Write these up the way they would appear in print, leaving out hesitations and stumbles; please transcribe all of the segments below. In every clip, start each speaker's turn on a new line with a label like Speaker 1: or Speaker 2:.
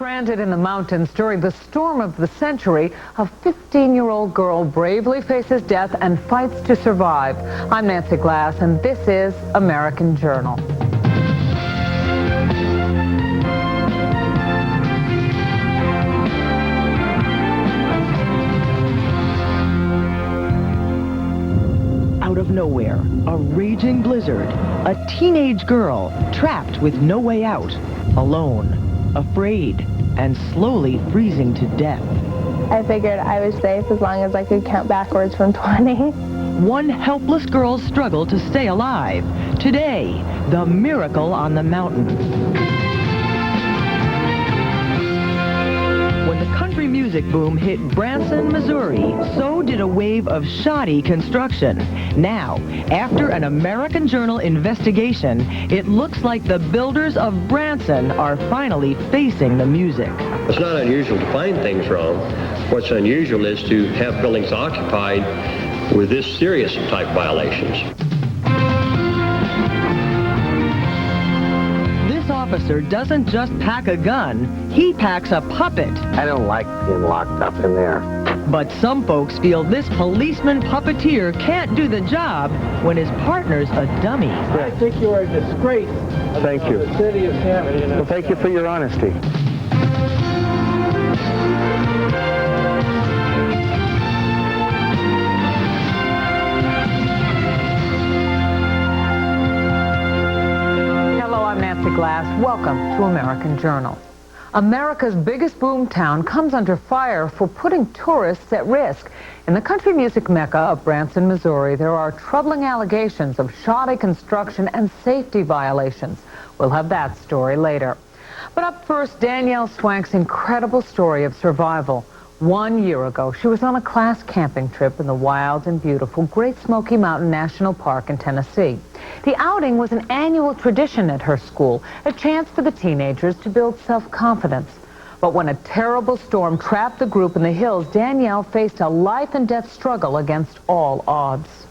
Speaker 1: Stranded in the mountains during the storm of the century, a 15-year-old girl bravely faces death and fights to survive. I'm Nancy Glass, and this is American Journal.
Speaker 2: Out of nowhere, a raging blizzard, a teenage girl trapped with no way out, alone, afraid, and slowly freezing to death.
Speaker 3: I figured I was safe as long as I could count backwards from 20.
Speaker 2: One helpless girl's struggle to stay alive. Today, the miracle on the mountain. When the country music boom hit Branson, Missouri, so did a wave of shoddy construction. Now, after an American Journal investigation, it looks like the builders of Branson are finally facing the music.
Speaker 4: It's not unusual to find things wrong. What's unusual is to have buildings occupied with this serious type violations.
Speaker 2: This officer doesn't just pack a gun, he packs a puppet.
Speaker 5: I don't like being locked up in there.
Speaker 2: But some folks feel this policeman puppeteer can't do the job when his partner's a dummy.
Speaker 6: I think you are a disgrace.
Speaker 5: Thank you.
Speaker 6: The city of Hammond.
Speaker 5: Well, thank you for your honesty.
Speaker 1: Hello, I'm Nancy Glass. Welcome to American Journal. America's biggest boom town comes under fire for putting tourists at risk. In the country music mecca of Branson, Missouri, there are troubling allegations of shoddy construction and safety violations. We'll have that story later. But up first, Danielle Swank's incredible story of survival. 1 year ago, she was on a class camping trip in the wild and beautiful Great Smoky Mountain National Park in Tennessee. The outing was an annual tradition at her school, a chance for the teenagers to build self-confidence. But when a terrible storm trapped the group in the hills, Danielle faced a life-and-death struggle against all odds.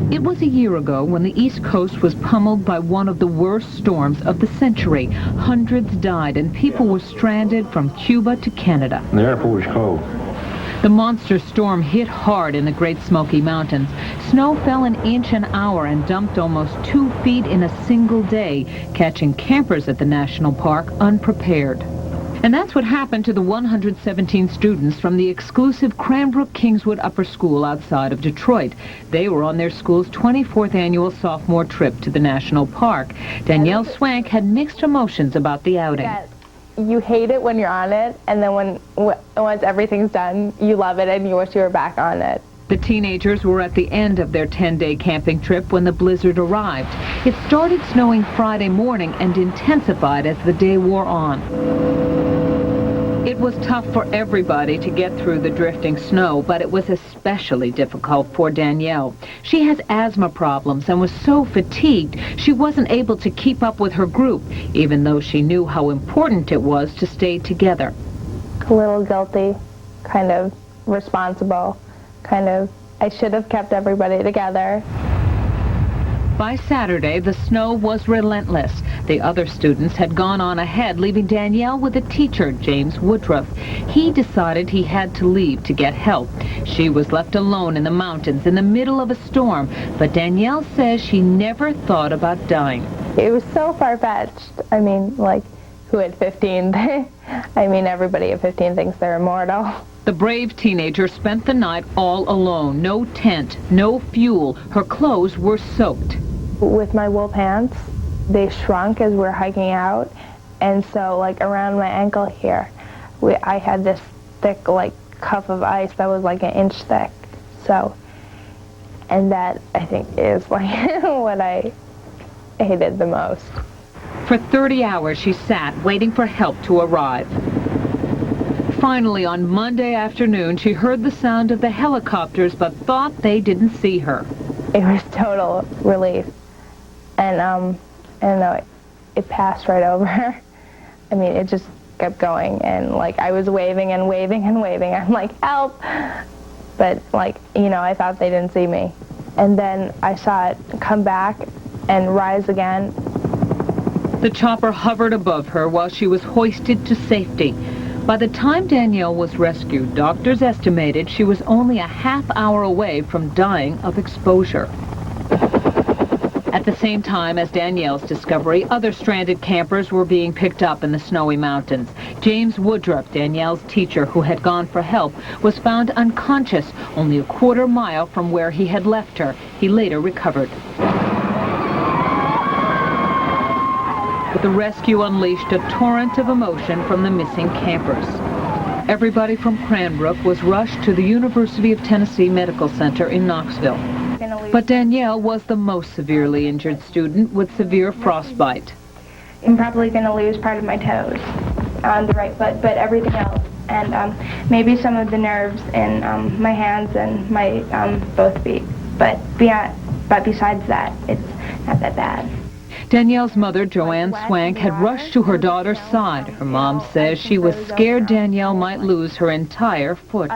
Speaker 1: It was a year ago when the East Coast was pummeled by one of the worst storms of the century. Hundreds died and people were stranded from Cuba to Canada.
Speaker 5: The airport was cold.
Speaker 1: The monster storm hit hard in the Great Smoky Mountains. Snow fell an inch an hour and dumped almost 2 feet in a single day, catching campers at the national park unprepared. And that's what happened to the 117 students from the exclusive Cranbrook Kingswood Upper School outside of Detroit. They were on their school's 24th annual sophomore trip to the national park. Danielle Swank had mixed emotions about the outing.
Speaker 3: Yes. You hate it when you're on it, and then once everything's done, you love it and you wish you were back on it.
Speaker 1: The teenagers were at the end of their 10-day camping trip when the blizzard arrived. It started snowing Friday morning and intensified as the day wore on. It was tough for everybody to get through the drifting snow, but it was especially difficult for Danielle. She has asthma problems and was so fatigued she wasn't able to keep up with her group, even though she knew how important it was to stay together.
Speaker 3: A little guilty, kind of responsible, kind of I should have kept everybody together.
Speaker 1: By Saturday, the snow was relentless. The other students had gone on ahead, leaving Danielle with a teacher, James Woodruff. He decided he had to leave to get help. She was left alone in the mountains in the middle of a storm, but Danielle says she never thought about dying.
Speaker 3: It was so far-fetched. I mean, like, who at 15? I mean, everybody at 15 thinks they're immortal.
Speaker 1: The brave teenager spent the night all alone. No tent, no fuel. Her clothes were soaked.
Speaker 3: With my wool pants, they shrunk as we're hiking out, and so like around my ankle here, I had this thick like cup of ice that was like an inch thick. So, and that I think is like what I hated the most.
Speaker 1: For 30 hours she sat waiting for help to arrive. Finally, on Monday afternoon, she heard the sound of the helicopters but thought they didn't see her.
Speaker 3: It was total relief. And I don't know, it passed right over. I mean, it just kept going, and like I was waving and waving and waving. I'm like, help! But like, you know, I thought they didn't see me. And then I saw it come back and rise again.
Speaker 1: The chopper hovered above her while she was hoisted to safety. By the time Danielle was rescued, doctors estimated she was only a half-hour away from dying of exposure. At the same time as Danielle's discovery, other stranded campers were being picked up in the snowy mountains. James Woodruff, Danielle's teacher who had gone for help, was found unconscious only a quarter-mile from where he had left her. He later recovered. But the rescue unleashed a torrent of emotion from the missing campers. Everybody from Cranbrook was rushed to the University of Tennessee Medical Center in Knoxville. But Danielle was the most severely injured student with severe frostbite.
Speaker 3: I'm probably going to lose part of my toes on the right foot, but everything else, and maybe some of the nerves in my hands and my both feet. But besides that, it's not that bad.
Speaker 1: Danielle's mother, JoAnn Swank, had rushed to her daughter's side. Her mom says she was scared Danielle might lose her entire foot.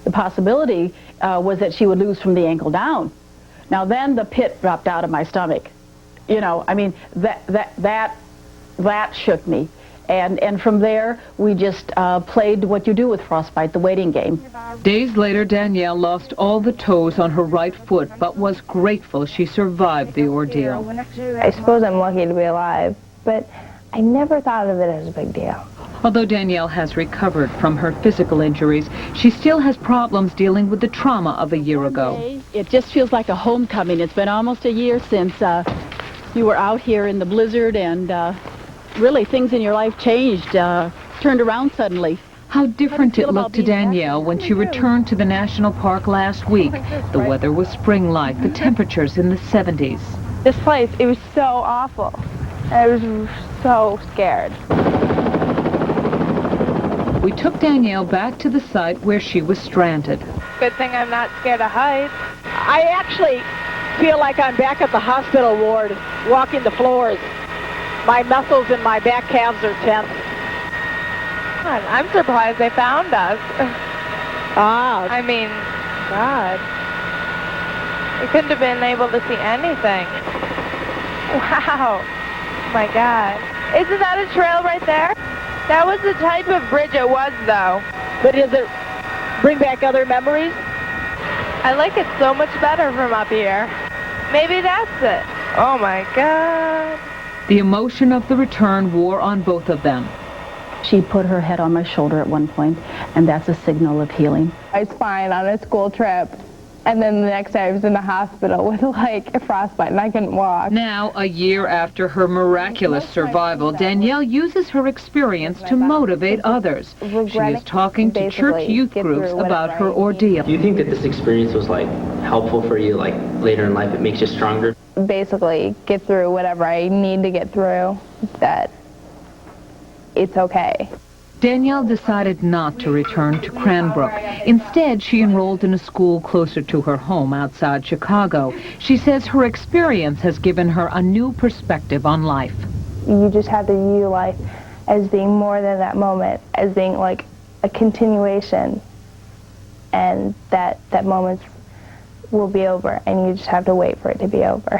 Speaker 7: The possibility was that she would lose from the ankle down. Now then the pit dropped out of my stomach. You know, I mean, that shook me. And from there, we just played what you do with frostbite, the waiting game.
Speaker 1: Days later, Danielle lost all the toes on her right foot, but was grateful she survived the ordeal.
Speaker 3: I suppose I'm lucky to be alive, but I never thought of it as a big deal.
Speaker 1: Although Danielle has recovered from her physical injuries, she still has problems dealing with the trauma of a year ago.
Speaker 7: It just feels like a homecoming. It's been almost a year since you were out here in the blizzard, and really things in your life changed, turned around suddenly.
Speaker 1: How different it looked to Danielle when she returned to the national park last week. The weather was spring-like, the temperatures in the 70s.
Speaker 3: This place, it was so awful. I was so scared.
Speaker 1: We took Danielle back to the site where she was stranded.
Speaker 3: Good thing I'm not scared of heights.
Speaker 8: I actually feel like I'm back at the hospital ward, walking the floors. My muscles in my back calves are tense.
Speaker 3: I'm surprised they found us. I mean, God. We couldn't have been able to see anything. Wow. My God. Isn't that a trail right there? That was the type of bridge it was, though.
Speaker 8: But does it bring back other memories?
Speaker 3: I like it so much better from up here. Maybe that's it. Oh, my God.
Speaker 1: The emotion of the return wore on both of them.
Speaker 7: She put her head on my shoulder at one point, and that's a signal of healing.
Speaker 3: I was fine on a school trip, and then the next day I was in the hospital with, like, a frostbite, and I couldn't walk.
Speaker 1: Now, a year after her miraculous survival, Danielle uses her experience to motivate others. She is talking to church youth groups about her ordeal.
Speaker 9: Do you think that this experience was, like, helpful for you, like, later in life? It makes you stronger?
Speaker 3: Basically, get through whatever I need to get through, that it's okay.
Speaker 1: Danielle decided not to return to Cranbrook. Instead, she enrolled in a school closer to her home outside Chicago. She says her experience has given her a new perspective on life.
Speaker 3: You just have to view life as being more than that moment, as being like a continuation, and that moment will be over, and you just have to wait for it to be over.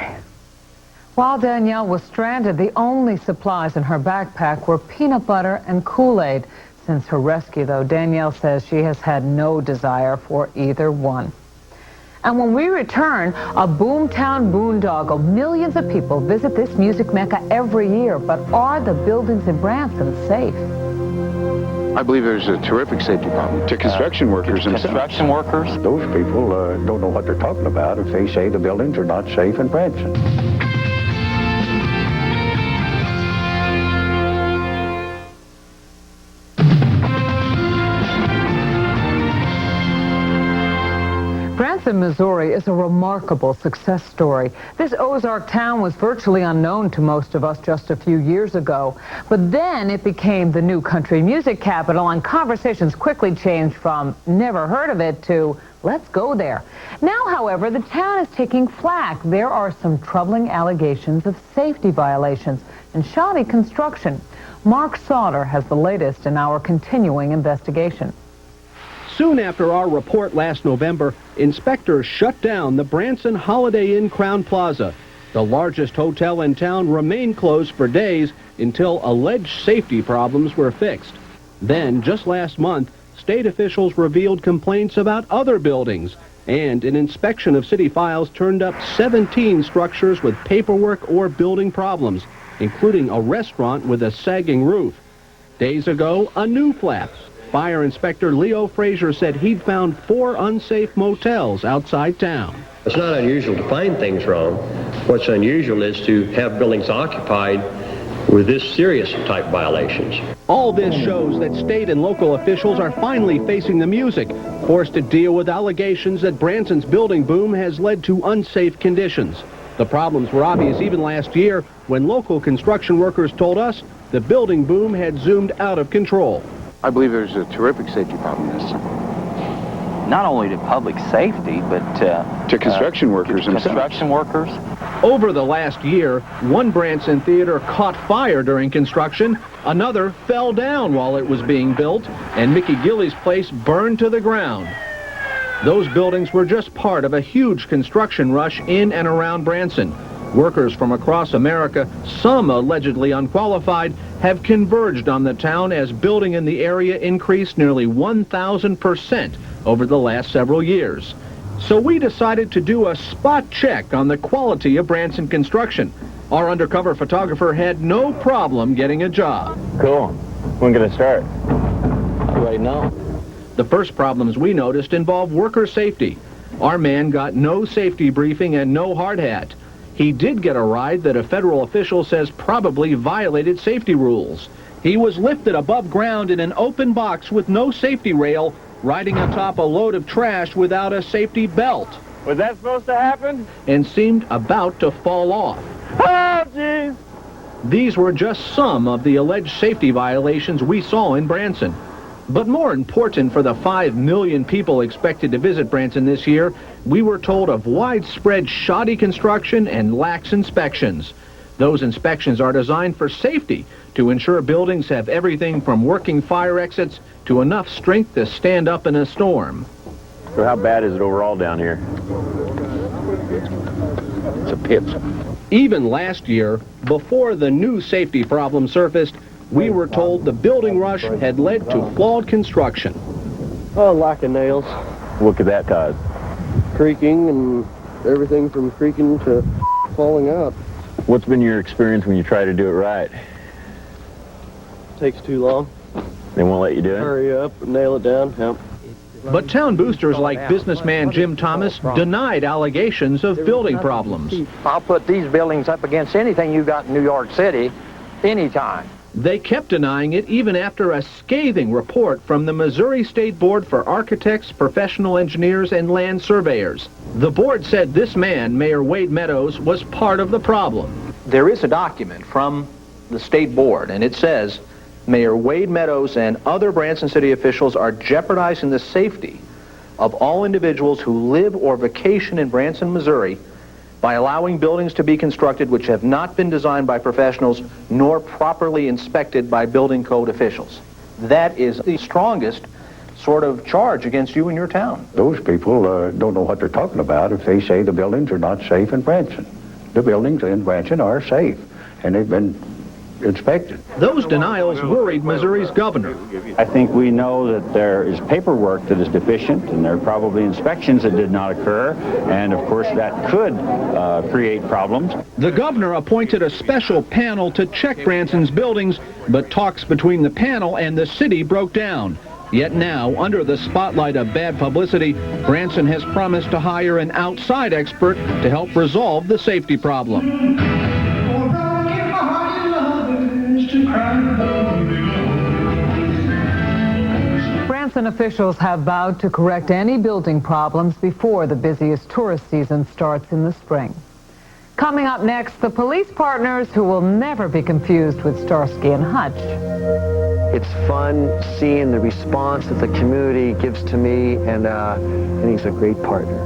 Speaker 1: While Danielle was stranded, the only supplies in her backpack were peanut butter and Kool-Aid. Since her rescue, though, Danielle says she has had no desire for either one. And when we return, a boomtown boondoggle. Millions of people visit this music mecca every year, but are the buildings in Branson safe?
Speaker 5: I believe there's a terrific safety problem. To construction workers and
Speaker 10: construction workers.
Speaker 5: Those people don't know what they're talking about if they say the buildings are not safe in Branson.
Speaker 1: Branson, Missouri is a remarkable success story. This Ozark town was virtually unknown to most of us just a few years ago. But then it became the new country music capital, and conversations quickly changed from never heard of it to let's go there. Now, however, the town is taking flack. There are some troubling allegations of safety violations and shoddy construction. Mark Sauter has the latest in our continuing investigation.
Speaker 11: Soon after our report last November, inspectors shut down the Branson Holiday Inn Crowne Plaza. The largest hotel in town remained closed for days until alleged safety problems were fixed. Then, just last month, state officials revealed complaints about other buildings, and an inspection of city files turned up 17 structures with paperwork or building problems, including a restaurant with a sagging roof. Days ago, a new flap. Fire Inspector Leo Frazier said he'd found 4 unsafe motels outside town.
Speaker 4: It's not unusual to find things wrong. What's unusual is to have buildings occupied with this serious type violations.
Speaker 11: All this shows that state and local officials are finally facing the music, forced to deal with allegations that Branson's building boom has led to unsafe conditions. The problems were obvious even last year when local construction workers told us the building boom had zoomed out of control.
Speaker 5: I believe there's a terrific safety problem this summer.
Speaker 10: Not only to public safety, but
Speaker 5: to construction workers themselves.
Speaker 10: Construction workers.
Speaker 11: Over the last year, one Branson theater caught fire during construction, another fell down while it was being built, and Mickey Gilley's place burned to the ground. Those buildings were just part of a huge construction rush in and around Branson. Workers from across America, some allegedly unqualified, have converged on the town as building in the area increased nearly 1,000% over the last several years. So we decided to do a spot check on the quality of Branson construction. Our undercover photographer had no problem getting a job.
Speaker 10: Cool. When can I start? Right now.
Speaker 11: The first problems we noticed involved worker safety. Our man got no safety briefing and no hard hat. He did get a ride that a federal official says probably violated safety rules. He was lifted above ground in an open box with no safety rail, riding atop a load of trash without a safety belt.
Speaker 6: Was that supposed to happen?
Speaker 11: And seemed about to fall off.
Speaker 6: Oh, jeez!
Speaker 11: These were just some of the alleged safety violations we saw in Branson. But more important for the 5 million people expected to visit Branson this year, we were told of widespread shoddy construction and lax inspections. Those inspections are designed for safety, to ensure buildings have everything from working fire exits to enough strength to stand up in a storm.
Speaker 10: So how bad is it overall down here?
Speaker 5: It's a pit.
Speaker 11: Even last year, before the new safety problem surfaced, we were told the building rush had led to flawed construction.
Speaker 6: Oh, lack of nails.
Speaker 10: What could that cause?
Speaker 6: Creaking and everything from creaking to falling out.
Speaker 10: What's been your experience when you try to do it right?
Speaker 6: Takes too long.
Speaker 10: They won't let you do it?
Speaker 6: Hurry up, nail it down. Yep.
Speaker 11: But town boosters like businessman Jim Thomas denied allegations of building problems.
Speaker 12: I'll put these buildings up against anything you got in New York City anytime.
Speaker 11: They kept denying it even after a scathing report from the Missouri State Board for Architects, Professional Engineers, and Land Surveyors. The board said this man, Mayor Wade Meadows, was part of the problem.
Speaker 13: There is a document from the state board, and it says Mayor Wade Meadows and other Branson city officials are jeopardizing the safety of all individuals who live or vacation in Branson, Missouri, by allowing buildings to be constructed which have not been designed by professionals nor properly inspected by building code officials. That is the strongest sort of charge against you and your town.
Speaker 5: Those people don't know what they're talking about if they say the buildings are not safe in Branson. The buildings in Branson are safe, and they've been inspected.
Speaker 11: Those denials worried Missouri's governor.
Speaker 14: I think we know that there is paperwork that is deficient, and there are probably inspections that did not occur, and of course that could create problems.
Speaker 11: The governor appointed a special panel to check Branson's buildings, but talks between the panel and the city broke down. Yet now, under the spotlight of bad publicity, Branson has promised to hire an outside expert to help resolve the safety problem.
Speaker 1: Branson officials have vowed to correct any building problems before the busiest tourist season starts in the spring. Coming up next, the police partners who will never be confused with Starsky and Hutch.
Speaker 12: It's fun seeing the response that the community gives to me, and he's a great partner.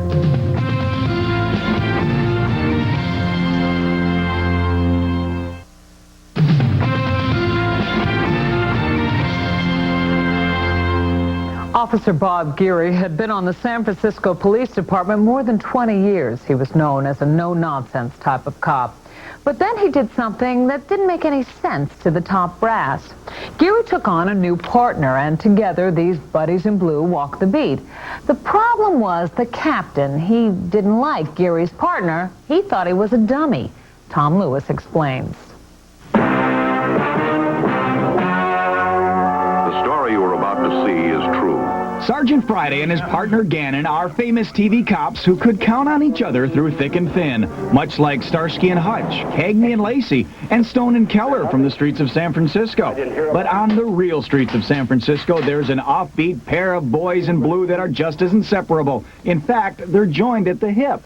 Speaker 1: Officer Bob Geary had been on the San Francisco Police Department more than 20 years. He was known as a no-nonsense type of cop. But then he did something that didn't make any sense to the top brass. Geary took on a new partner, and together these buddies in blue walked the beat. The problem was the captain. He didn't like Geary's partner. He thought he was a dummy. Tom Lewis explains.
Speaker 15: The story you are about to see is true.
Speaker 16: Sergeant Friday and his partner Gannon are famous TV cops who could count on each other through thick and thin, much like Starsky and Hutch, Cagney and Lacey, and Stone and Keller from the streets of San Francisco. But on the real streets of San Francisco, there's an offbeat pair of boys in blue that are just as inseparable. In fact, they're joined at the hip.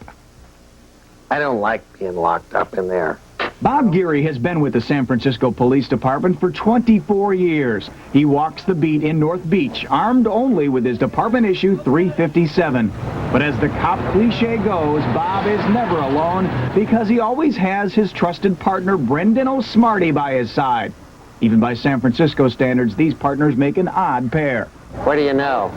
Speaker 12: I don't like being locked up in there.
Speaker 16: Bob Geary has been with the San Francisco Police Department for 24 years. He walks the beat in North Beach, armed only with his department-issue .357. But as the cop cliche goes, Bob is never alone because he always has his trusted partner Brendan O'Smarty by his side. Even by San Francisco standards, these partners make an odd pair.
Speaker 12: What do you know?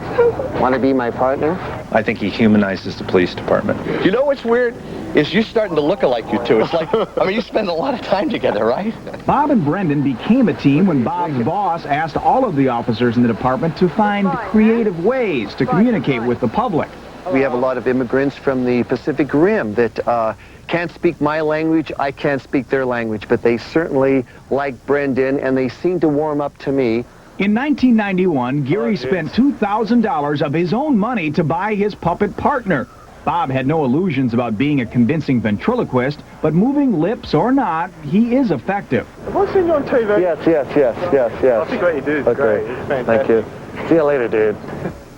Speaker 12: Want to be my partner?
Speaker 10: I think he humanizes the police department.
Speaker 6: You know what's weird? Is you starting to look alike, you two. It's like, I mean, you spend a lot of time together, right?
Speaker 16: Bob and Brendan became a team when Bob's boss asked all of the officers in the department to find creative ways to communicate with the public.
Speaker 12: We have a lot of immigrants from the Pacific Rim that can't speak my language, I can't speak their language, but they certainly like Brendan, and they seem to warm up to me.
Speaker 16: In 1991, Geary spent $2,000 of his own money to buy his puppet partner. Bob had no illusions about being a convincing ventriloquist, but moving lips or not, he is effective.
Speaker 10: Have I seen you on TV?
Speaker 12: Yes.
Speaker 10: I think what you do is great. It's fantastic.
Speaker 12: Thank you. See you later, dude.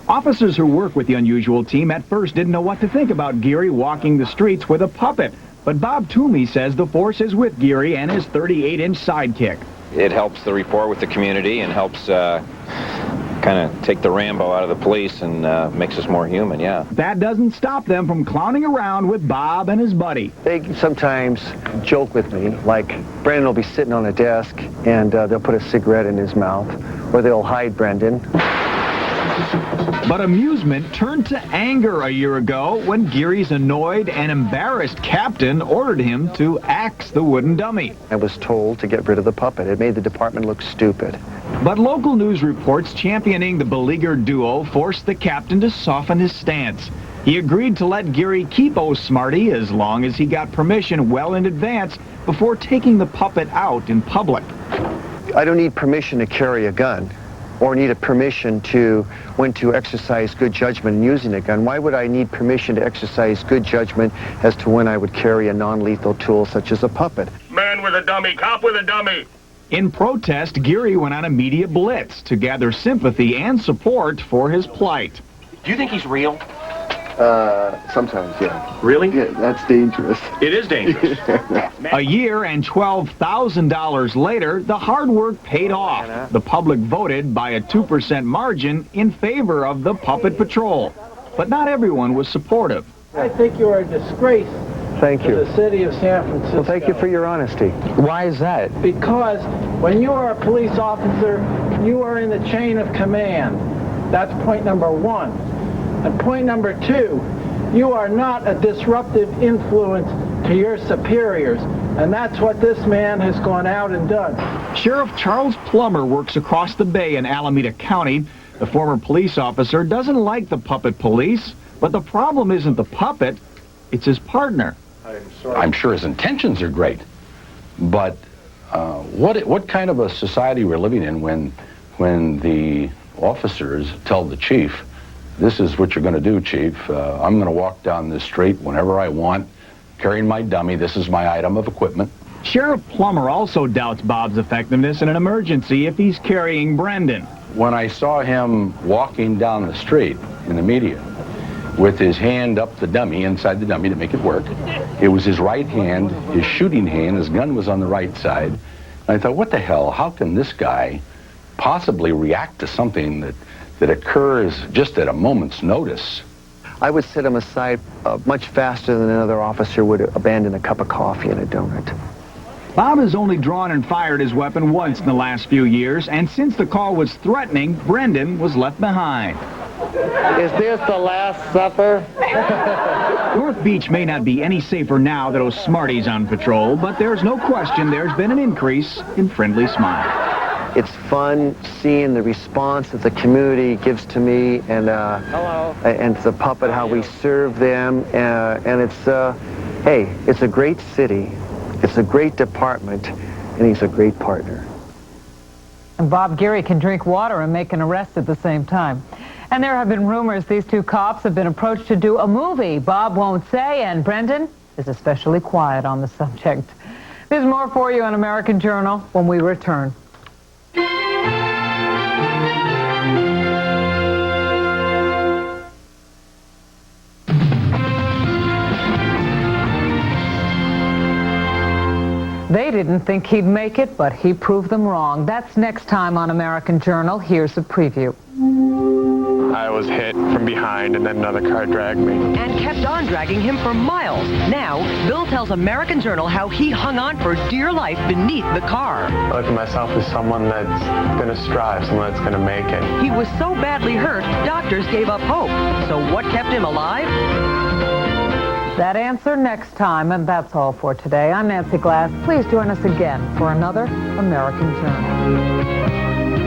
Speaker 16: Officers who work with the Unusual team at first didn't know what to think about Geary walking the streets with a puppet. But Bob Toomey says the force is with Geary and his 38-inch sidekick.
Speaker 10: It helps the rapport with the community and helps kind of take the Rambo out of the police and makes us more human, yeah.
Speaker 16: That doesn't stop them from clowning around with Bob and his buddy.
Speaker 12: They sometimes joke with me, like Brendan will be sitting on a desk and they'll put a cigarette in his mouth, or they'll hide Brendan.
Speaker 16: But amusement turned to anger a year ago when Geary's annoyed and embarrassed captain ordered him to axe the wooden dummy.
Speaker 12: I was told to get rid of the puppet. It made the department look stupid.
Speaker 16: But local news reports championing the beleaguered duo forced the captain to soften his stance. He agreed to let Geary keep O'Smarty as long as he got permission well in advance before taking the puppet out in public.
Speaker 12: I don't need permission to carry a gun, or need a permission to when to exercise good judgment in using a gun. Why would I need permission to exercise good judgment as to when I would carry a non-lethal tool such as a puppet?
Speaker 15: Man with a dummy, cop with a dummy.
Speaker 16: In protest, Geary went on a media blitz to gather sympathy and support for his plight.
Speaker 6: Do you think he's real?
Speaker 12: Sometimes, yeah.
Speaker 6: Really?
Speaker 12: Yeah, that's dangerous.
Speaker 6: It is dangerous.
Speaker 16: A year and $12,000 later, the hard work paid off. The public voted by a 2% margin in favor of the Puppet Patrol. But not everyone was supportive.
Speaker 17: I think you are a disgrace
Speaker 12: Thank you.
Speaker 17: to the city of San Francisco.
Speaker 12: Well, thank you for your honesty.
Speaker 17: Why is that? Because when you are a police officer, you are in the chain of command. That's point number one. And point number two, you are not a disruptive influence to your superiors. And that's what this man has gone out and done.
Speaker 16: Sheriff Charles Plummer works across the bay in Alameda County. The former police officer doesn't like the puppet police, but the problem isn't the puppet, it's his partner.
Speaker 18: I'm sure his intentions are great, but what kind of a society we're living in when the officers tell the chief, this is what you're going to do, Chief. I'm going to walk down this street whenever I want, carrying my dummy. This is my item of equipment.
Speaker 16: Sheriff Plummer also doubts Bob's effectiveness in an emergency if he's carrying Brendan.
Speaker 18: When I saw him walking down the street in the media with his hand up the dummy, inside the dummy to make it work, it was his right hand, his shooting hand, his gun was on the right side. And I thought, what the hell, how can this guy possibly react to something that occurs just at a moment's notice?
Speaker 12: I would set him aside much faster than another officer would abandon a cup of coffee and a donut.
Speaker 16: Bob has only drawn and fired his weapon once in the last few years, and since the call was threatening, Brendan was left behind.
Speaker 19: Is this the Last Supper?
Speaker 16: North Beach may not be any safer now that those smarties on patrol, but there's no question there's been an increase in friendly smiles.
Speaker 12: It's fun seeing the response that the community gives to me and to the puppet, how we serve them, and it's hey, it's a great city, it's a great department, and he's a great partner.
Speaker 1: And Bob Geary can drink water and make an arrest at the same time. And there have been rumors these two cops have been approached to do a movie. Bob won't say, and Brendan is especially quiet on the subject. There's more for you on American Journal when we return. They didn't think he'd make it, but he proved them wrong. That's next time on American Journal. Here's a preview.
Speaker 20: I was hit from behind and then another car dragged me.
Speaker 2: And kept on dragging him for miles. Now, Bill tells American Journal how he hung on for dear life beneath the car.
Speaker 20: I look at myself as someone that's going to strive, someone that's going to make it.
Speaker 2: He was so badly hurt, doctors gave up hope. So what kept him alive?
Speaker 1: That answer next time, and that's all for today. I'm Nancy Glass. Please join us again for another American Journal.